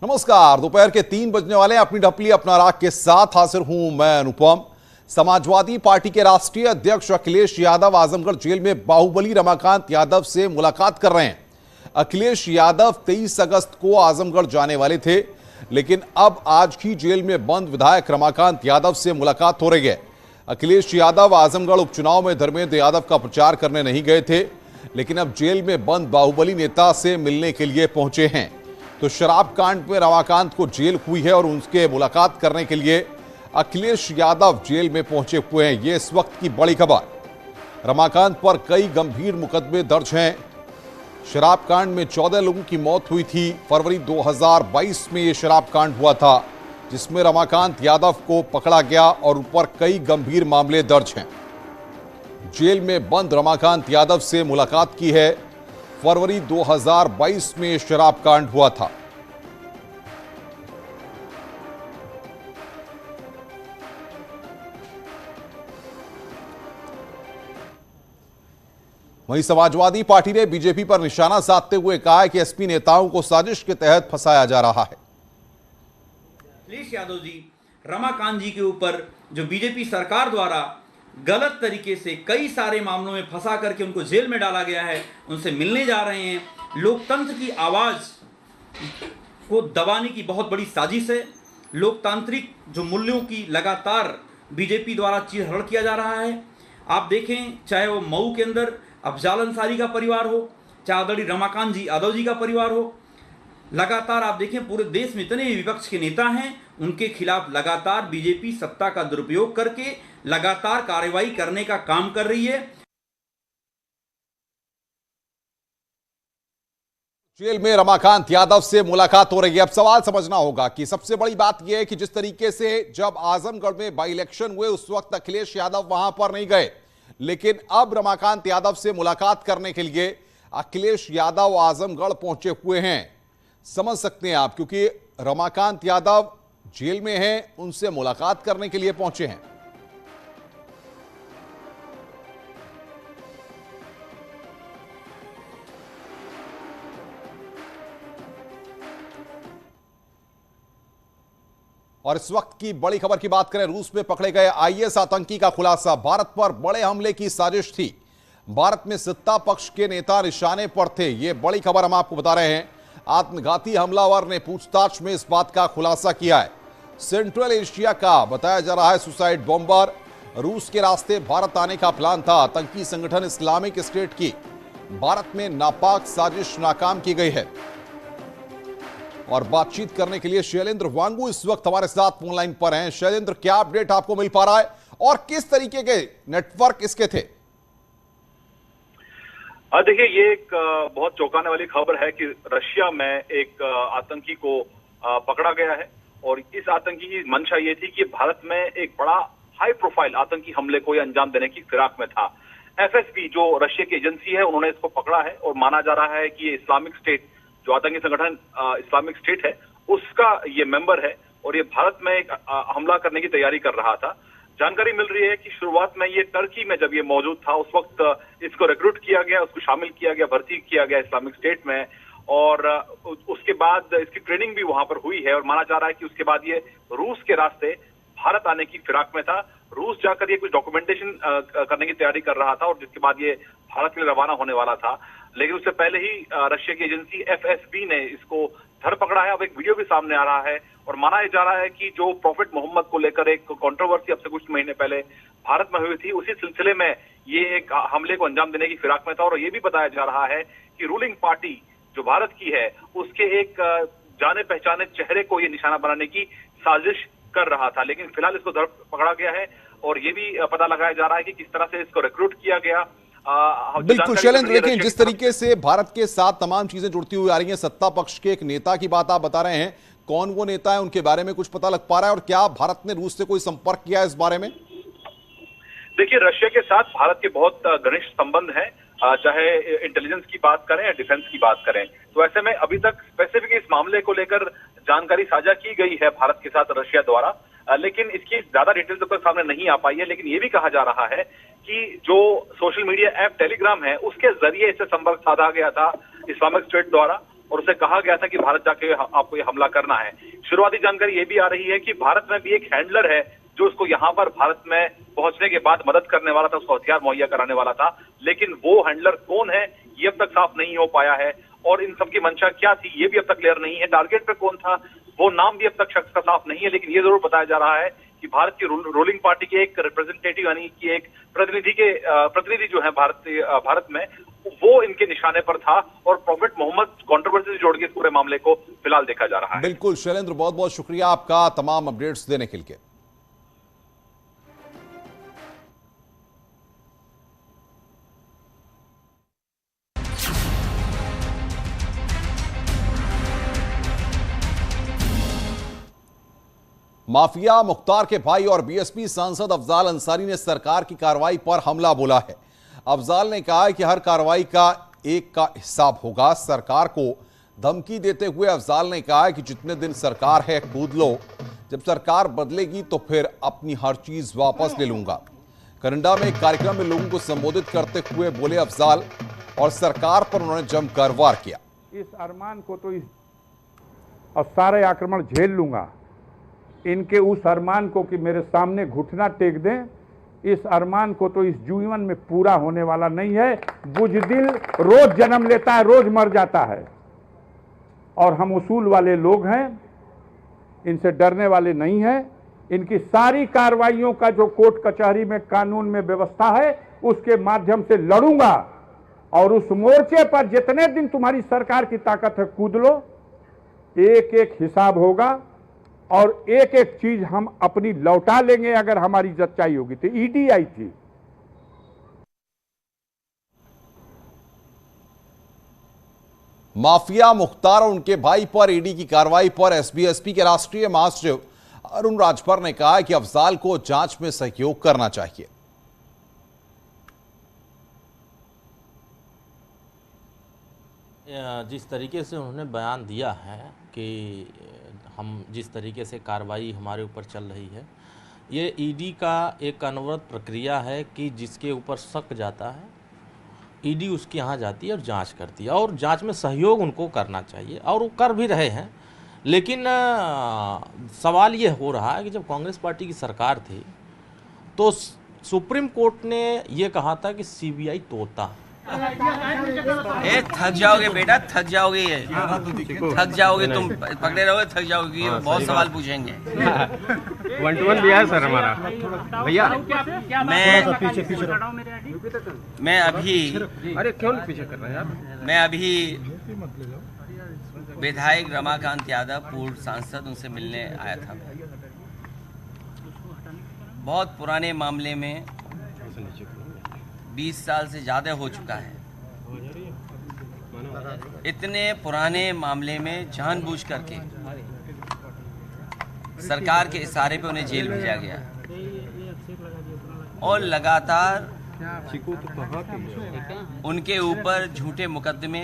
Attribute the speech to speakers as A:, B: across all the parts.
A: नमस्कार। दोपहर के 3 बजने वाले अपनी ढपली अपना राग के साथ हाजिर हूं मैं अनुपम। समाजवादी पार्टी के राष्ट्रीय अध्यक्ष अखिलेश यादव आजमगढ़ जेल में बाहुबली रमाकांत यादव से मुलाकात कर रहे हैं। अखिलेश यादव 23 अगस्त को आजमगढ़ जाने वाले थे, लेकिन अब आज ही जेल में बंद विधायक रमाकांत यादव से मुलाकात हो रही है। अखिलेश यादव आजमगढ़ उपचुनाव में धर्मेंद्र यादव का प्रचार करने नहीं गए थे, लेकिन अब जेल में बंद बाहुबली नेता से मिलने के लिए पहुंचे हैं। तो शराब कांड में रमाकांत को जेल हुई है और उनके मुलाकात करने के लिए अखिलेश यादव जेल में पहुंचे हुए हैं। ये इस वक्त की बड़ी खबर। रमाकांत पर कई गंभीर मुकदमे दर्ज हैं। शराब कांड में 14 लोगों की मौत हुई थी। फरवरी 2022 में यह शराब कांड हुआ था, जिसमें रमाकांत यादव को पकड़ा गया और उन पर कई गंभीर मामले दर्ज हैं। जेल में बंद रमाकांत यादव से मुलाकात की है। फरवरी 2022 में शराब कांड हुआ था। वहीं समाजवादी पार्टी ने बीजेपी पर निशाना साधते हुए कहा है कि एसपी नेताओं को साजिश के तहत फंसाया जा रहा है।
B: अखिलेश यादव जी रमाकांत जी के ऊपर जो बीजेपी सरकार द्वारा गलत तरीके से कई सारे मामलों में फंसा करके उनको जेल में डाला गया है, उनसे मिलने जा रहे हैं। लोकतंत्र की आवाज को दबाने की बहुत बड़ी साजिश है। लोकतांत्रिक जो मूल्यों की लगातार बीजेपी द्वारा चीरहरण किया जा रहा है। आप देखें, चाहे वो मऊ के अंदर अफजाल अंसारी का परिवार हो, चाहे आदरणीय रमाकांत जी यादव जी का परिवार हो, लगातार आप देखें पूरे देश में इतने विपक्ष के नेता हैं, उनके खिलाफ लगातार बीजेपी सत्ता का दुरुपयोग करके लगातार कार्रवाई करने का काम कर रही है।
A: जेल में रमाकांत यादव से मुलाकात हो रही है। अब सवाल समझना होगा कि सबसे बड़ी बात यह है कि जिस तरीके से जब आजमगढ़ में बाई इलेक्शन हुए उस वक्त अखिलेश यादव वहां पर नहीं गए, लेकिन अब रमाकांत यादव से मुलाकात करने के लिए अखिलेश यादव आजमगढ़ पहुंचे हुए हैं। समझ सकते हैं आप, क्योंकि रमाकांत यादव जेल में हैं, उनसे मुलाकात करने के लिए पहुंचे हैं। और इस वक्त की बड़ी खबर की बात करें, रूस में पकड़े गए आईएस आतंकी का खुलासा। भारत पर बड़े हमले की साजिश थी। भारत में सत्ता पक्ष के नेता निशाने पर थे। यह बड़ी खबर हम आपको बता रहे हैं। आत्मघाती हमलावर ने पूछताछ में इस बात का खुलासा किया है। सेंट्रल एशिया का बताया जा रहा है सुसाइड बॉम्बर। रूस के रास्ते भारत आने का प्लान था। आतंकी संगठन इस्लामिक स्टेट की भारत में नापाक साजिश नाकाम की गई है। और बातचीत करने के लिए शैलेंद्र वांगू इस वक्त हमारे साथ फोन लाइन पर हैं। शैलेंद्र, क्या अपडेट आपको मिल पा रहा है और किस तरीके के नेटवर्क इसके थे?
C: देखिए, ये एक बहुत चौंकाने वाली खबर है कि रशिया में एक आतंकी को पकड़ा गया है और इस आतंकी की मंशा ये थी कि भारत में एक बड़ा हाई प्रोफाइल आतंकी हमले को अंजाम देने की फिराक में था। एफएसबी जो रशिया की एजेंसी है, उन्होंने इसको पकड़ा है और माना जा रहा है कि ये इस्लामिक स्टेट जो आतंकी संगठन इस्लामिक स्टेट है उसका ये मेंबर है और ये भारत में एक हमला करने की तैयारी कर रहा था। जानकारी मिल रही है कि शुरुआत में ये टर्की में जब ये मौजूद था उस वक्त इसको रिक्रूट किया गया, उसको शामिल किया गया, भर्ती किया गया इस्लामिक स्टेट में और उसके बाद इसकी ट्रेनिंग भी वहां पर हुई है और माना जा रहा है कि उसके बाद ये रूस के रास्ते भारत आने की फिराक में था। रूस जाकर ये कुछ डॉक्यूमेंटेशन करने की तैयारी कर रहा था और जिसके बाद ये भारत के लिए रवाना होने वाला था, लेकिन उससे पहले ही रशिया की एजेंसी एफएसबी ने इसको धर पकड़ा है। अब एक वीडियो भी सामने आ रहा है और माना जा रहा है कि जो प्रॉफिट मोहम्मद को लेकर एक कंट्रोवर्सी अब से कुछ महीने पहले भारत में हुई थी, उसी सिलसिले में ये एक हमले को अंजाम देने की फिराक में था। और ये भी बताया जा रहा है कि रूलिंग पार्टी जो भारत की है उसके एक जाने पहचाने चेहरे को ये निशाना बनाने की साजिश कर रहा था, लेकिन फिलहाल इसको धर पकड़ा गया है और ये भी पता लगाया जा रहा है कि किस तरह से इसको रिक्रूट किया गया।
A: बिल्कुल शैलेंद्र, लेकिन जिस तरीके से भारत के साथ तमाम चीजें जुड़ती हुई आ रही हैं, सत्ता पक्ष के एक नेता की बात आप बता रहे हैं, कौन वो नेता है, उनके बारे में कुछ पता लग पा रहा है और क्या भारत ने रूस से कोई संपर्क किया है इस बारे में?
C: देखिए, रशिया के साथ भारत के बहुत घनिष्ठ संबंध हैं, चाहे इंटेलिजेंस की बात करें या डिफेंस की बात करें। तो ऐसे में अभी तक स्पेसिफिक इस मामले को लेकर जानकारी साझा की गई है भारत के साथ रशिया द्वारा, लेकिन इसकी ज्यादा डिटेल्स तक सामने नहीं आ पाई है। लेकिन ये भी कहा जा रहा है कि जो सोशल मीडिया ऐप टेलीग्राम है उसके जरिए इससे संपर्क साधा गया था इस्लामिक स्टेट द्वारा और उसे कहा गया था कि भारत जाके आपको ये हमला करना है। शुरुआती जानकारी ये भी आ रही है कि भारत में भी एक हैंडलर है जो उसको यहाँ पर भारत में पहुंचने के बाद मदद करने वाला था, उसको हथियार मुहैया कराने वाला था, लेकिन वो हैंडलर कौन है ये अब तक साफ नहीं हो पाया है और इन सबकी मंशा क्या थी ये भी अब तक क्लियर नहीं है। टारगेट पे कौन था वो नाम भी अब तक शख्स का साफ नहीं है, लेकिन ये जरूर बताया जा रहा है कि भारत की रूलिंग पार्टी के एक रिप्रेजेंटेटिव यानी कि एक प्रतिनिधि जो है भारत में वो इनके निशाने पर था और प्रॉफिट मोहम्मद कंट्रोवर्सी से जोड़ के इस पूरे मामले को फिलहाल देखा जा रहा है।
A: बिल्कुल शैलेंद्र, बहुत बहुत शुक्रिया आपका तमाम अपडेट्स देने के लिए। माफिया मुख्तार के भाई और बीएसपी सांसद अफजाल अंसारी ने सरकार की कार्रवाई पर हमला बोला है। अफजाल ने कहा है कि हर कार्रवाई का एक का हिसाब होगा। सरकार को धमकी देते हुए अफजाल ने कहा है कि जितने दिन सरकार है कूद लो, जब सरकार बदलेगी तो फिर अपनी हर चीज वापस ले लूंगा। कनाडा में एक कार्यक्रम में लोगों को संबोधित करते हुए बोले अफजाल और सरकार पर उन्होंने जमकर वार किया।
D: इस अरमान को तो और सारे आक्रमण झेल लूंगा, इनके उस अरमान को कि मेरे सामने घुटना टेक दें, इस अरमान को तो इस जीवन में पूरा होने वाला नहीं है। बुज़दिल रोज जन्म लेता है, रोज मर जाता है और हम उसूल वाले लोग हैं, इनसे डरने वाले नहीं हैं। इनकी सारी कार्रवाइयों का जो कोर्ट कचहरी में कानून में व्यवस्था है उसके माध्यम से लड़ूंगा और उस मोर्चे पर जितने दिन तुम्हारी सरकार की ताकत है कूद लो, एक एक हिसाब होगा और एक एक चीज हम अपनी लौटा लेंगे। अगर हमारी इज्जत चाहिए होगी तो ईडी आई थी।
A: माफिया मुख्तार और उनके भाई पर ईडी की कार्रवाई पर एसबीएसपी के राष्ट्रीय महासचिव अरुण राजभर ने कहा कि अफजाल को जांच में सहयोग करना चाहिए।
E: जिस तरीके से उन्होंने बयान दिया है कि हम जिस तरीके से कार्रवाई हमारे ऊपर चल रही है, ये ईडी का एक अनवरत प्रक्रिया है कि जिसके ऊपर शक जाता है ईडी उसके यहाँ जाती है और जांच करती है और जांच में सहयोग उनको करना चाहिए और वो कर भी रहे हैं। लेकिन सवाल ये हो रहा है कि जब कांग्रेस पार्टी की सरकार थी तो सुप्रीम कोर्ट ने ये कहा था कि सीबीआई तोता।
F: थक जाओगे बेटा, थक जाओगे, ये थक जाओगे, तुम पकड़े रहोगे थक जाओगे, बहुत सवाल पूछेंगे।
G: 1-to-1 भी है सर हमारा भैया।
F: मैं अभी
G: अरे क्यों पीछे कर रहे हैं यार?
F: मैं अभी विधायक रमाकांत यादव पूर्व सांसद उनसे मिलने आया था। बहुत पुराने मामले में 20 साल से ज़्यादा हो चुका है। इतने पुराने मामले में जानबूझ करके सरकार के इशारे पे उन्हें जेल भेजा गया और लगातार उनके ऊपर झूठे मुकदमे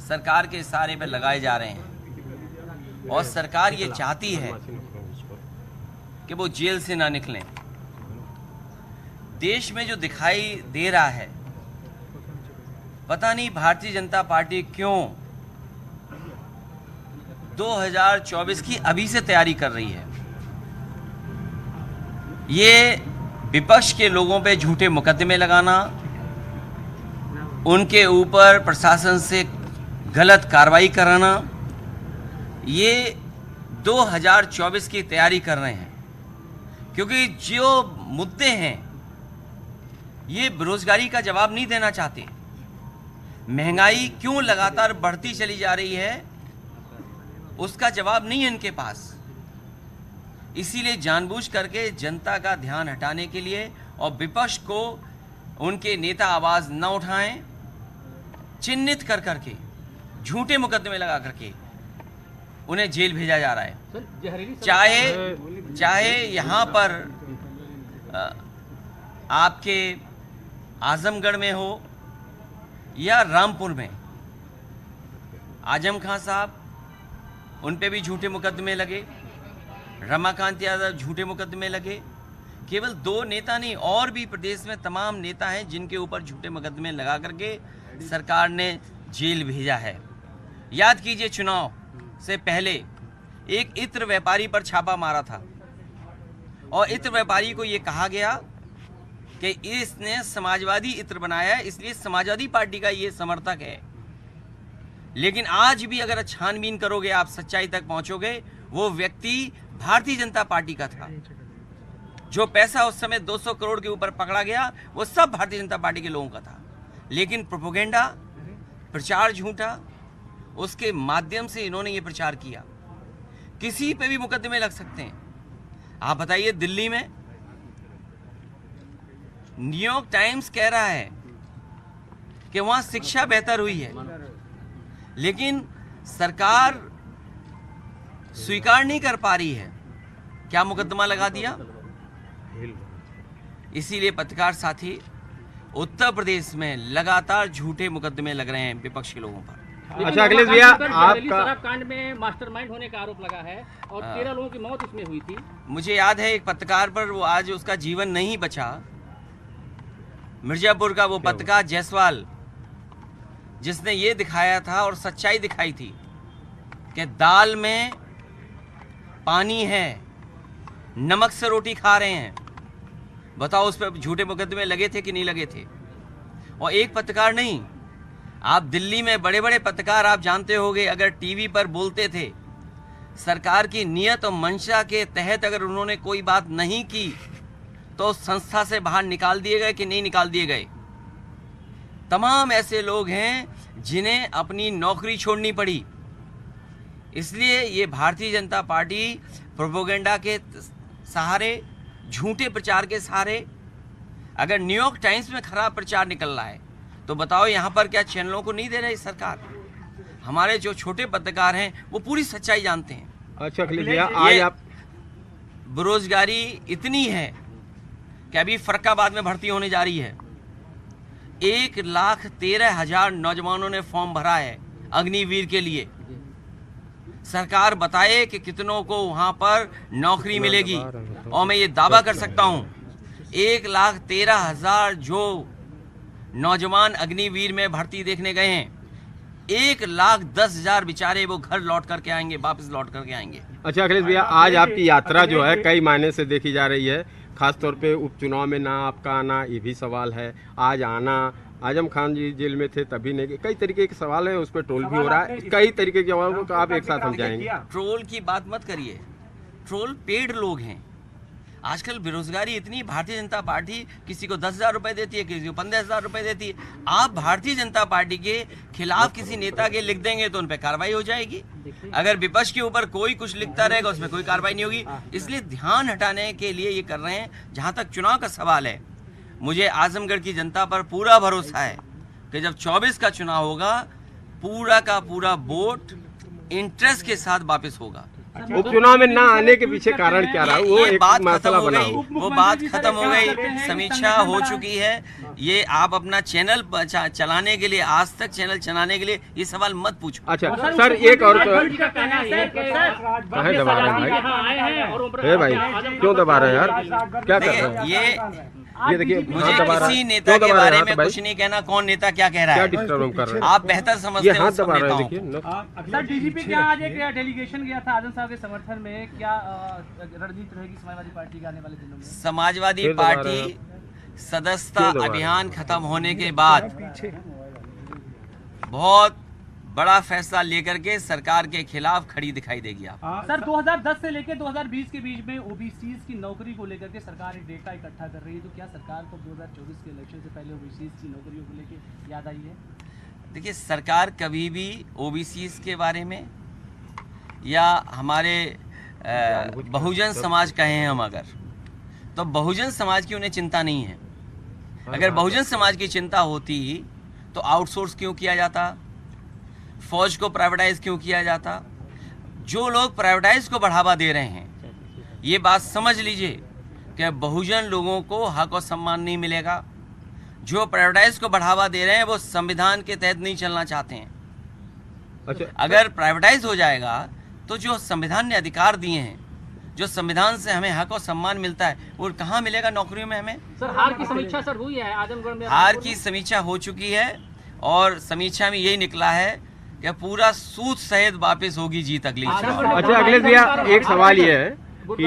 F: सरकार के इशारे पे लगाए जा रहे हैं और सरकार ये चाहती है कि वो जेल से ना निकलें। देश में जो दिखाई दे रहा है, पता नहीं भारतीय जनता पार्टी क्यों 2024 की अभी से तैयारी कर रही है। ये विपक्ष के लोगों पे झूठे मुकदमे लगाना, उनके ऊपर प्रशासन से गलत कार्रवाई कराना, ये 2024 की तैयारी कर रहे हैं। क्योंकि जो मुद्दे हैं ये बेरोजगारी का जवाब नहीं देना चाहते। महंगाई क्यों लगातार बढ़ती चली जा रही है उसका जवाब नहीं है इनके पास। इसीलिए जानबूझ करके जनता का ध्यान हटाने के लिए और विपक्ष को उनके नेता आवाज न उठाएं, चिन्हित कर करके झूठे मुकदमे लगा करके उन्हें जेल भेजा जा रहा है। चाहे यहाँ पर आपके आजमगढ़ में हो या रामपुर में, आजम खान साहब उन पे भी झूठे मुकदमे लगे, रमाकांत यादव झूठे मुकदमे लगे। केवल 2 नेता नहीं, और भी प्रदेश में तमाम नेता हैं जिनके ऊपर झूठे मुकदमे लगा करके सरकार ने जेल भेजा है। याद कीजिए, चुनाव से पहले एक इत्र व्यापारी पर छापा मारा था और इत्र व्यापारी को ये कहा गया कि इसने समाजवादी इत्र बनाया है, इसलिए समाजवादी पार्टी का ये समर्थक है। लेकिन आज भी अगर छानबीन करोगे, आप सच्चाई तक पहुंचोगे, वो व्यक्ति भारतीय जनता पार्टी का था। जो पैसा उस समय 200 करोड़ के ऊपर पकड़ा गया, वो सब भारतीय जनता पार्टी के लोगों का था। लेकिन प्रोपेगेंडा, प्रचार झूठा, उसके माध्यम से इन्होंने ये प्रचार किया। किसी पे भी मुकदमे लग सकते हैं। आप बताइए, दिल्ली में न्यूयॉर्क टाइम्स कह रहा है कि वहां शिक्षा बेहतर हुई है, लेकिन सरकार स्वीकार नहीं कर पा रही है। क्या मुकदमा लगा दिया? इसीलिए पत्रकार साथी, उत्तर प्रदेश में लगातार झूठे मुकदमे लग रहे हैं विपक्ष के लोगों पर।
G: अच्छा अखिलेश भैया, आपका
H: शराब कांड में मास्टरमाइंड होने का आरोप लगा है और 13 लोगों की मौत इसमें हुई थी।
F: मुझे याद है एक पत्रकार पर, वो आज उसका जीवन नहीं बचा, मिर्जापुर का वो पत्रकार जायसवाल, जिसने ये दिखाया था और सच्चाई दिखाई थी कि दाल में पानी है, नमक से रोटी खा रहे हैं। बताओ, उस पर झूठे मुकदमे लगे थे कि नहीं लगे थे? और एक पत्रकार नहीं, आप दिल्ली में बड़े बड़े पत्रकार आप जानते होंगे, अगर टीवी पर बोलते थे, सरकार की नियत और मंशा के तहत अगर उन्होंने कोई बात नहीं की तो संस्था से बाहर निकाल दिए गए कि नहीं निकाल दिए गए? तमाम ऐसे लोग हैं जिन्हें अपनी नौकरी छोड़नी पड़ी। इसलिए ये भारतीय जनता पार्टी प्रोपेगेंडा के सहारे, झूठे प्रचार के सहारे, अगर न्यूयॉर्क टाइम्स में खराब प्रचार निकल रहा है तो बताओ यहाँ पर क्या चैनलों को नहीं दे रही सरकार? हमारे जो छोटे पत्रकार हैं वो पूरी सच्चाई जानते हैं।
G: अच्छा अखिलेश भैया, आज आप
F: बेरोजगारी इतनी है कि अभी फरक्काबाद में भर्ती होने जा रही है। 1,13,000 नौजवानों ने फॉर्म भरा है अग्निवीर के लिए। सरकार बताए कि कितनों को वहां पर नौकरी मिलेगी, और मैं ये दावा कर सकता हूं 1,13,000 जो नौजवान अग्निवीर में भर्ती देखने गए हैं, 1,10,000 बेचारे वो घर लौट करके आएंगे, वापस लौट करके आएंगे।
G: अच्छा अखिलेश भैया, आज आपकी यात्रा जो है कई मायने से देखी जा रही है, खासतौर पे उपचुनाव में ना आपका आना, ये भी सवाल है। आज आना, आजम खान जी जेल में थे तभी नहीं, कई तरीके के सवाल है, उस पर ट्रोल भी हो रहा है, कई तरीके के जवाब आप एक साथ हम जाएंगे।
F: ट्रोल की बात मत करिए, ट्रोल पेड लोग हैं। आजकल बेरोजगारी इतनी, भारतीय जनता पार्टी किसी को 10,000 रुपए देती है, किसी को 15,000 रुपए देती है। आप भारतीय जनता पार्टी के खिलाफ किसी नेता के लिख देंगे तो उन पर कार्रवाई हो जाएगी। अगर विपक्ष के ऊपर कोई कुछ लिखता रहेगा उसमें कोई कार्रवाई नहीं होगी। इसलिए ध्यान हटाने के लिए ये कर रहे हैं। जहाँ तक चुनाव का सवाल है, मुझे आजमगढ़ की जनता पर पूरा भरोसा है कि जब 24 का चुनाव होगा, पूरा का पूरा वोट इंटरेस्ट के साथ वापस होगा।
G: उपचुनाव में ना आने के पीछे कारण क्या रहा, वो एक
F: बात
G: मसला बना हो।
F: वो बात खत्म हो गई, समीक्षा हो चुकी है। ये आप अपना चैनल चलाने के लिए, आज तक चैनल चलाने के लिए ये सवाल मत पूछो।
G: अच्छा सर, एक और कहाँ दबा रहे हैं भाई, क्यों दबा रहे हैं यार, क्या कर रहे हैं? ये देखिए,
F: मुझे किसी नेता के बारे में कुछ नहीं कहना, कौन नेता क्या कह रहा है,
G: क्या डिस्टर्ब कर रहे हैं
F: आप बेहतर समझते हैं।
G: हाथ दबा रहे हैं,
H: देखिए। सर, डीजीपी क्या आज एक डेलीगेशन गया था आजम साहब के समर्थन में, क्या रणनीति रहेगी समाजवादी पार्टी के आने वाले दिनों में?
F: समाजवादी पार्टी सदस्यता अभियान खत्म होने के बाद बहुत बड़ा फैसला लेकर के सरकार के खिलाफ खड़ी दिखाई देगी। आप
H: सर, 2010 से लेकर 2020 के बीच में ओबीसी की नौकरी को लेकर के सरकार एक डेटा इकट्ठा कर रही है, तो क्या सरकार को 2024 के इलेक्शन से पहले ओबीसी की नौकरियों को लेकर याद आई है?
F: देखिए, सरकार कभी भी ओबीसी के बारे में या हमारे बहुजन समाज कहे हैं हम, अगर तो बहुजन समाज की उन्हें चिंता नहीं है। अगर बहुजन समाज की चिंता होती तो आउटसोर्स क्यों किया जाता, फौज को प्राइवेटाइज क्यों किया जाता? जो लोग प्राइवेटाइज को बढ़ावा दे रहे हैं, ये बात समझ लीजिए कि बहुजन लोगों को हक और सम्मान नहीं मिलेगा। जो प्राइवेटाइज को बढ़ावा दे रहे हैं वो संविधान के तहत नहीं चलना चाहते हैं।
G: अच्छा,
F: अगर प्राइवेटाइज हो जाएगा तो जो संविधान ने अधिकार दिए हैं, जो संविधान से हमें हक और सम्मान मिलता है, वो कहाँ मिलेगा नौकरियों में हमें?
H: सर, हार की समीक्षा सर हुई है आजमगढ़ में?
F: हार की समीक्षा हो चुकी है और समीक्षा में यही निकला है कि पूरा सूद सहित वापस होगी जीत अगली चुनाव।
G: अच्छा अखिलेश भैया, एक सवाल ये है कि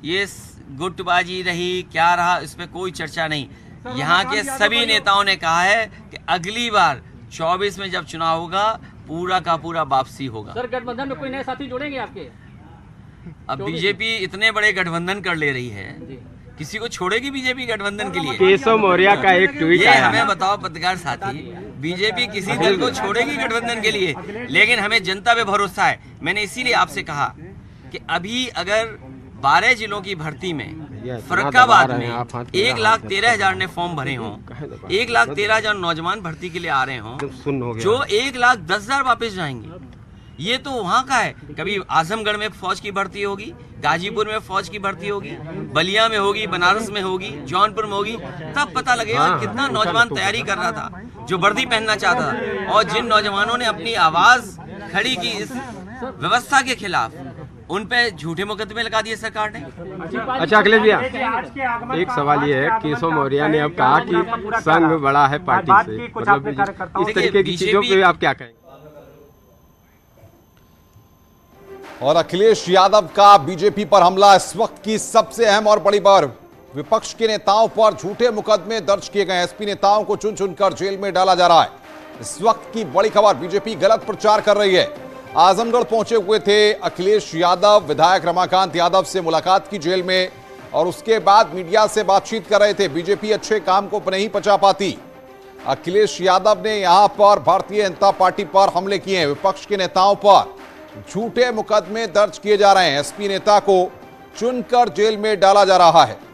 F: ये गुटबाजी रही क्या रहा, इस पे कोई चर्चा नहीं। यहाँ के सभी नेताओं ने कहा है कि अगली बार 24 में जब चुनाव होगा पूरा का पूरा वापसी होगा।
H: सर गठबंधन में कोई नए साथी जोड़ेंगे आपके?
F: अब बीजेपी इतने बड़े गठबंधन कर ले रही है, किसी को छोड़ेगी बीजेपी गठबंधन के लिए?
G: केशव मौर्य का एक ट्वीट
F: ये
G: आया।
F: हमें बताओ पत्रकार साथी, बीजेपी किसी दल को छोड़ेगी गठबंधन के लिए? लेकिन हमें जनता पे भरोसा है। मैंने इसीलिए आपसे कहा कि अभी अगर 12 जिलों की भर्ती में फर्रुखाबाद में 1,13,000 ने फॉर्म भरे हों, 1,13,000 नौजवान भर्ती के लिए आ रहे हों, जो 1,10,000 वापस जाएंगे, ये तो वहाँ का है। कभी आजमगढ़ में फौज की भर्ती होगी, गाजीपुर में फौज की भर्ती होगी, बलिया में होगी, बनारस में होगी, जौनपुर में होगी, तब पता लगेगा कितना नौजवान तैयारी कर रहा था, जो वर्दी पहनना चाहता था। और जिन नौजवानों ने अपनी आवाज खड़ी की इस व्यवस्था के खिलाफ, उन पे झूठे मुकदमे लगा दिए सरकार ने।
G: अच्छा अखिलेश भैया, एक सवाल ये है, केशव मौर्य ने अब कहा कि संघ बड़ा है पार्टी से, मतलब इस तरीके की चीजों पे आप क्या कहेंगे?
A: और अखिलेश यादव का बीजेपी पर हमला, इस वक्त की सबसे अहम और बड़ी खबर। विपक्ष के नेताओं पर झूठे मुकदमे दर्ज किए गए, एसपी नेताओं को चुन चुनकर जेल में डाला जा रहा है। इस वक्त की बड़ी खबर, बीजेपी गलत प्रचार कर रही है। आजमगढ़ पहुंचे हुए थे अखिलेश यादव, विधायक रमाकांत यादव से मुलाकात की जेल में, और उसके बाद मीडिया से बातचीत कर रहे थे। बीजेपी अच्छे काम को नहीं पचा पाती। अखिलेश यादव ने यहां पर भारतीय जनता पार्टी पर हमले किए हैं। विपक्ष के नेताओं पर झूठे मुकदमे दर्ज किए जा रहे हैं। एसपी नेता को चुनकर जेल में डाला जा रहा है।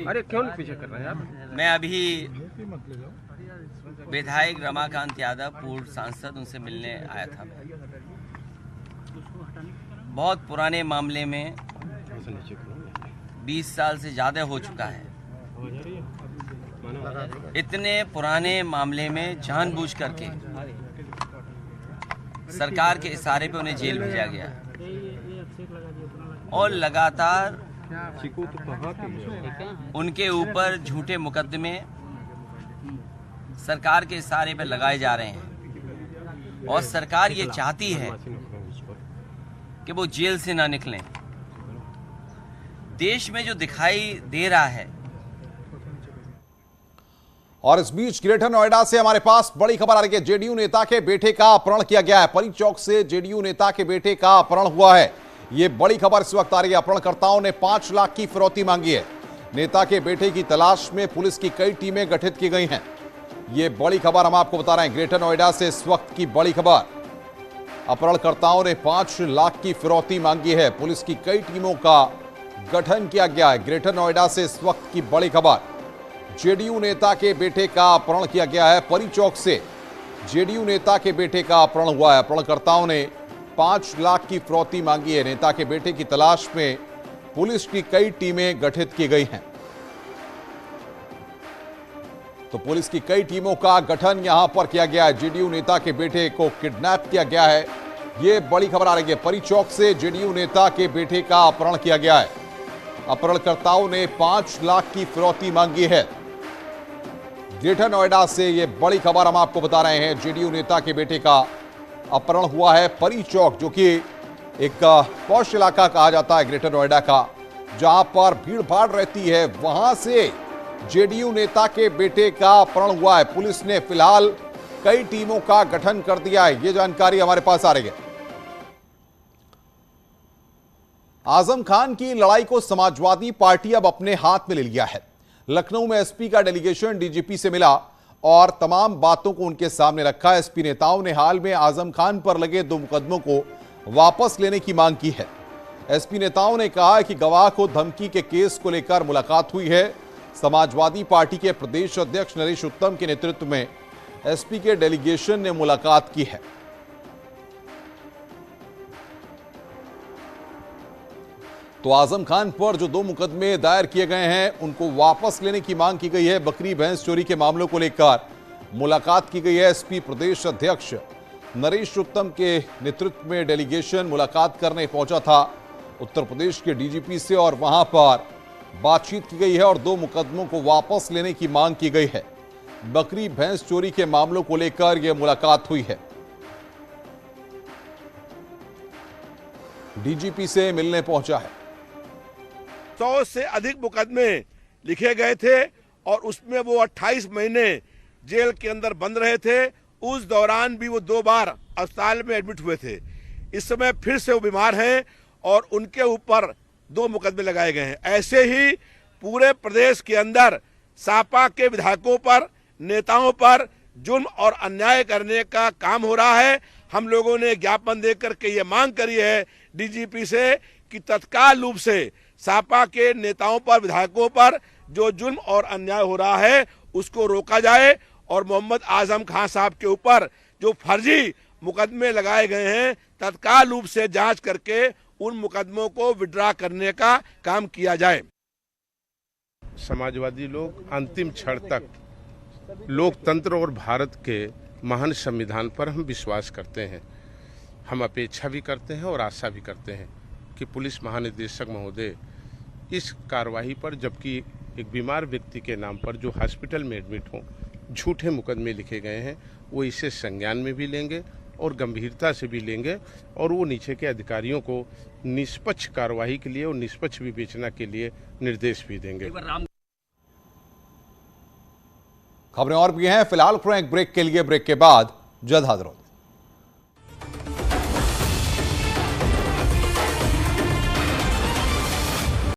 G: अरे क्यों पीछे कर रहे हैं आप?
F: मैं अभी विधायक रमाकांत यादव, पूर्व सांसद, उनसे मिलने आया था। बहुत पुराने मामले में 20 साल से ज्यादा हो चुका है। इतने पुराने मामले में जानबूझ करके सरकार के इशारे पे उन्हें जेल भेजा गया, और लगातार उनके ऊपर झूठे मुकदमे सरकार के इशारे पे लगाए जा रहे हैं। और सरकार ये चाहती है कि वो जेल से ना निकलें। देश में जो दिखाई दे रहा है।
A: और इस बीच ग्रेटर नोएडा से हमारे पास बड़ी खबर आ रही है। जेडीयू नेता के बेटे का अपहरण किया गया है। परी चौक से जेडीयू नेता के बेटे का अपहरण हुआ है। ये बड़ी खबर इस वक्त आ रही है। अपहरणकर्ताओं ने 5 लाख की फिरौती मांगी है। नेता के बेटे की तलाश में पुलिस की कई टीमें गठित की गई हैं। ये बड़ी खबर हम आपको बता रहे हैं। ग्रेटर नोएडा से इस वक्त की बड़ी खबर। अपहरणकर्ताओं ने 5 लाख की फिरौती मांगी है। पुलिस की कई टीमों का गठन किया गया है। ग्रेटर नोएडा से इस वक्त की बड़ी खबर। जेडीयू नेता के बेटे का अपहरण किया गया है। परी चौक से जेडीयू नेता के बेटे का अपहरण हुआ है। अपहरणकर्ताओं ने 5 लाख की फिरौती मांगी है। नेता के बेटे की तलाश में पुलिस की कई टीमें गठित की गई हैं। तो पुलिस की कई टीमों का गठन यहां पर किया गया है। जेडीयू नेता के बेटे को किडनैप किया गया है। यह बड़ी खबर आ रही है। परी चौक से जेडीयू नेता के बेटे का अपहरण किया गया है। अपहरणकर्ताओं ने 5 लाख की फिरौती मांगी है। ग्रेटर नोएडा से यह बड़ी खबर हम आपको बता रहे हैं। जेडीयू नेता के बेटे का अपहरण हुआ है। परी चौक, जो कि एक पॉश इलाका कहा जाता है ग्रेटर नोएडा का, जहां पर भीड़ भाड़ रहती है, वहां से जेडीयू नेता के बेटे का अपहरण हुआ है। पुलिस ने फिलहाल कई टीमों का गठन कर दिया है। यह जानकारी हमारे पास आ रही है। आजम खान की लड़ाई को समाजवादी पार्टी अब अपने हाथ में ले लिया है। लखनऊ में एसपी का डेलीगेशन डीजीपी से मिला और तमाम बातों को उनके सामने रखा। एसपी नेताओं ने हाल में आजम खान पर लगे 2 मुकदमों को वापस लेने की मांग की है। एसपी नेताओं ने कहा कि गवाह को धमकी के केस को लेकर मुलाकात हुई है। समाजवादी पार्टी के प्रदेश अध्यक्ष नरेश उत्तम के नेतृत्व में एसपी के डेलीगेशन ने मुलाकात की है। तो आजम खान पर जो 2 मुकदमे दायर किए गए हैं, उनको वापस लेने की मांग की गई है। बकरी भैंस चोरी के मामलों को लेकर मुलाकात की गई है। एसपी प्रदेश अध्यक्ष नरेश उत्तम के नेतृत्व में डेलीगेशन मुलाकात करने पहुंचा था उत्तर प्रदेश के डीजीपी से और वहां पर बातचीत की गई है और 2 मुकदमों को वापस लेने की मांग की गई है। बकरी भैंस चोरी के मामलों को लेकर यह मुलाकात हुई है। डीजीपी से मिलने पहुंचा है।
I: 100 से अधिक मुकदमे लिखे गए थे और उसमें वो 28 महीने जेल के अंदर बंद रहे थे। उस दौरान भी वो 2 बार अस्पताल में एडमिट हुए थे। इस समय फिर से वो बीमार हैं और उनके ऊपर 2 मुकदमे लगाए गए हैं। ऐसे ही पूरे प्रदेश के अंदर सपा के विधायकों पर, नेताओं पर जुल्म और अन्याय करने का काम हो रहा है। हम लोगों ने ज्ञापन देकर के ये मांग करी है डीजीपी से कि तत्काल रूप से सपा के नेताओं पर, विधायकों पर जो जुल्म और अन्याय हो रहा है उसको रोका जाए और मोहम्मद आजम खान साहब के ऊपर जो फर्जी मुकदमे लगाए गए हैं तत्काल रूप से जांच करके उन मुकदमों को विड्रॉ करने का काम किया जाए।
J: समाजवादी लोग अंतिम क्षण तक लोकतंत्र और भारत के महान संविधान पर हम विश्वास करते हैं। हम अपेक्षा भी करते हैं और आशा भी करते हैं कि पुलिस महानिदेशक महोदय इस कार्रवाई पर, जबकि एक बीमार व्यक्ति के नाम पर जो हॉस्पिटल में एडमिट हों झूठे मुकदमे लिखे गए हैं, वो इसे संज्ञान में भी लेंगे और गंभीरता से भी लेंगे और वो नीचे के अधिकारियों को निष्पक्ष कार्रवाई के लिए और निष्पक्ष विवेचना के लिए निर्देश भी देंगे।
A: खबरें और भी हैं, फिलहाल एक ब्रेक के लिए, ब्रेक के बाद जल्द हाजिर होंगे।